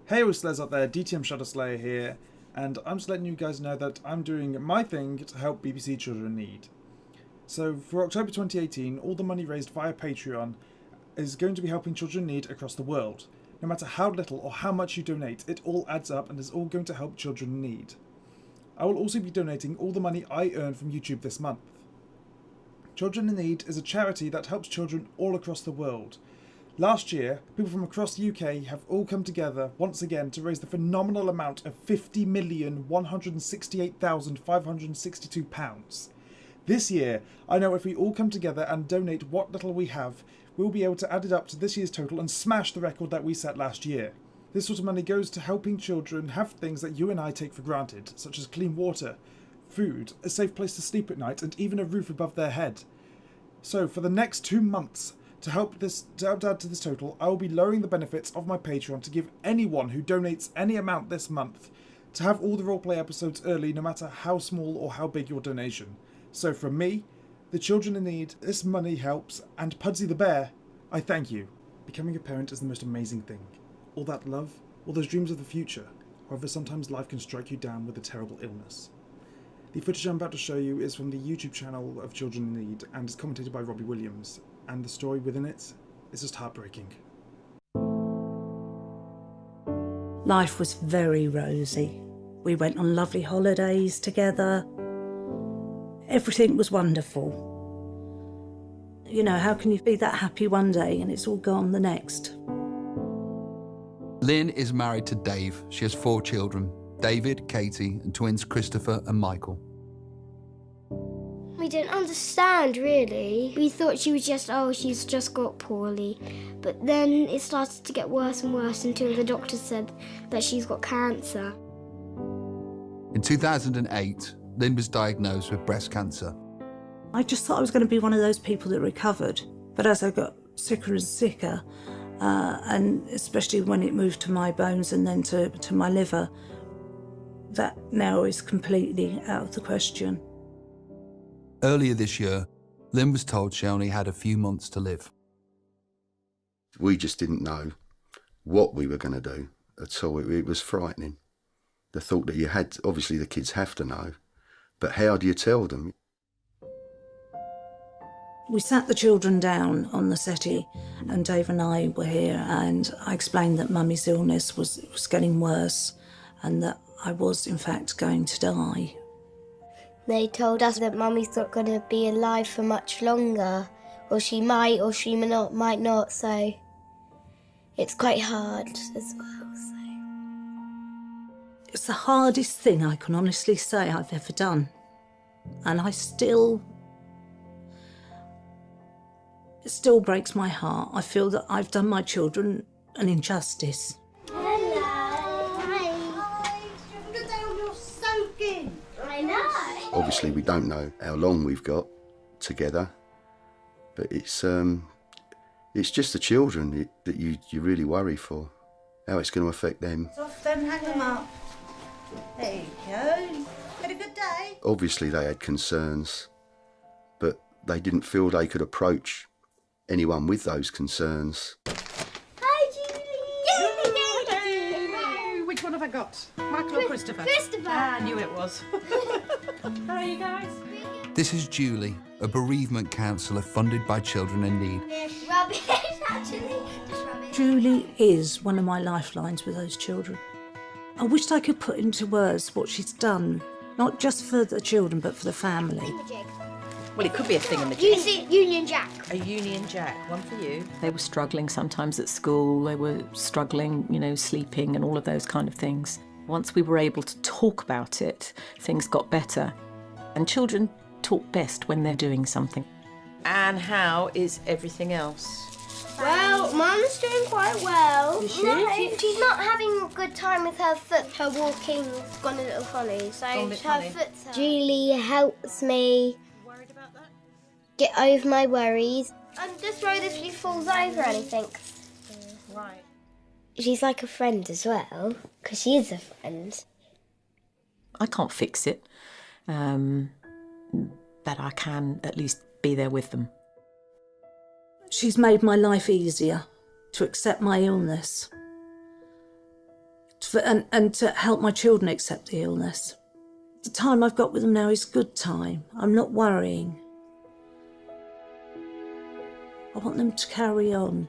Hey Whistlers out there, DTM Shadow Slayer here, and I'm just letting you guys know that I'm doing my thing to help BBC Children in Need. So for October 2018, all the money raised via Patreon is going to be helping children in need across the world. No matter how little or how much you donate, it all adds up and is all going to help children in need. I will also be donating all the money I earn from YouTube this month. Children in Need is a charity that helps children all across the world. Last year, people from across the UK have all come together once again to raise the phenomenal amount of £50,168,562. This year, I know if we all come together and donate what little we have, we'll be able to add it up to this year's total and smash the record that we set last year. This sort of money goes to helping children have things that you and I take for granted, such as clean water, food, a safe place to sleep at night, and even a roof above their head. So for the next 2 months, to help add to this total, I will be lowering the benefits of my Patreon to give anyone who donates any amount this month to have all the roleplay episodes early, no matter how small or how big your donation. So from me, the children in need, this money helps, and Pudsey the bear, I thank you. Becoming a parent is the most amazing thing. All that love, all those dreams of the future. However, sometimes life can strike you down with a terrible illness. The footage I'm about to show you is from the YouTube channel of Children in Need and is commentated by Robbie Williams, and the story within it is just heartbreaking. Life was very rosy. We went on lovely holidays together. Everything was wonderful. You know, how can you be that happy one day and it's all gone the next? Lynn is married to Dave. She has 4 children, David, Katie, and twins Christopher and Michael. We didn't understand, really. We thought she was she's just got poorly. But then it started to get worse and worse until the doctor said that she's got cancer. In 2008, Lynn was diagnosed with breast cancer. I just thought I was going to be one of those people that recovered. But as I got sicker and sicker, and especially when it moved to my bones and then to my liver, that now is completely out of the question. Earlier this year, Lynn was told she only had a few months to live. We just didn't know what we were going to do at all. It was frightening. The thought that you had, obviously the kids have to know, but how do you tell them? We sat the children down on the settee and Dave and I were here, and I explained that Mummy's illness was getting worse and that I was in fact going to die. They told us that Mummy's not going to be alive for much longer, or she might not, so it's quite hard as well. So. It's the hardest thing I can honestly say I've ever done, and it still breaks my heart. I feel that I've done my children an injustice. Hello. Hi. You're soaking. I know. Obviously we don't know how long we've got together, but it's just the children that you really worry for, how it's going to affect them. Off then, hang them up. There you go. Had a good day. Obviously they had concerns, but they didn't feel they could approach anyone with those concerns. Hi, Julie. Hello. Which one have I got? Michael or Christopher? Christopher. I knew it was. How are you guys? This is Julie, a bereavement counsellor funded by Children in Need. Rubbish, actually. Just rubbish. Julie is one of my lifelines with those children. I wished I could put into words what she's done, not just for the children, but for the family. Well, it could be a thingamajig. Union Jack. A Union Jack, one for you. They were struggling sometimes at school. They were struggling, sleeping and all of those kind of things. Once we were able to talk about it, things got better. And children talk best when they're doing something. And how is everything else? Well, Mum's doing quite well. Is she? No, she's not having a good time with her foot. Her walking's gone a little funny, so Gone a bit her funny. foot's hurt. Julie helps me Worried about that? get over my worries. I'm just worried if she falls over or anything. Right. She's like a friend as well, because she is a friend. I can't fix it, but I can at least be there with them. She's made my life easier to accept my illness. and to help my children accept the illness. The time I've got with them now is good time. I'm not worrying. I want them to carry on.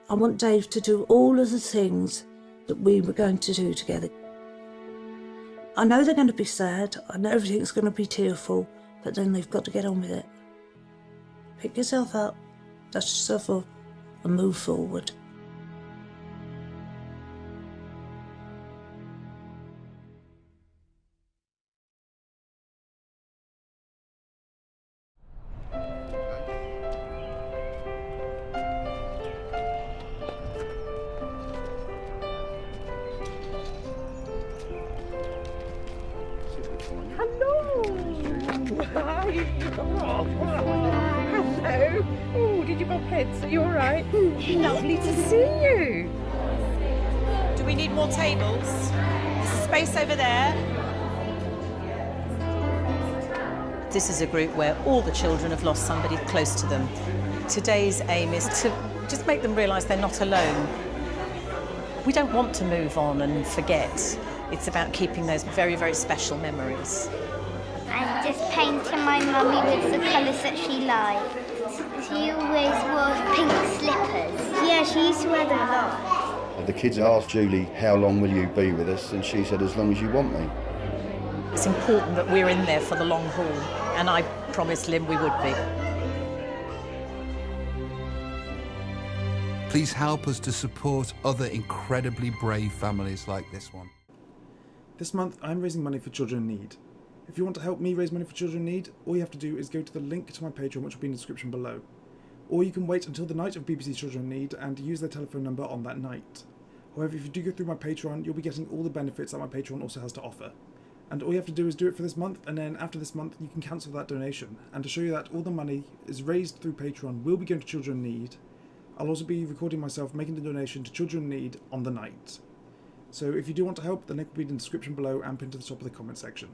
I want Dave to do all of the things that we were going to do together. I know they're going to be sad. I know everything's going to be tearful, but then they've got to get on with it. Pick yourself up, dust yourself off, and move forward. Hello. Oh, did you bump heads? Are you all right? Lovely to see you. Do we need more tables? There's a space over there. This is a group where all the children have lost somebody close to them. Today's aim is to just make them realise they're not alone. We don't want to move on and forget. It's about keeping those very, very special memories. And just painting my mummy with the colours that she liked. She always wore pink slippers. Yeah, she used to wear them a lot. The kids asked Julie, how long will you be with us? And she said, as long as you want me. It's important that we're in there for the long haul, and I promised Lynn we would be. Please help us to support other incredibly brave families like this one. This month, I'm raising money for children in need. If you want to help me raise money for children in need, all you have to do is go to the link to my Patreon, which will be in the description below. Or you can wait until the night of BBC Children in Need and use their telephone number on that night. However, if you do go through my Patreon, you'll be getting all the benefits that my Patreon also has to offer. And all you have to do is do it for this month, and then after this month, you can cancel that donation. And to show you that all the money is raised through Patreon will be going to children in need, I'll also be recording myself making the donation to children in need on the night. So if you do want to help, the link will be in the description below and pinned to the top of the comment section.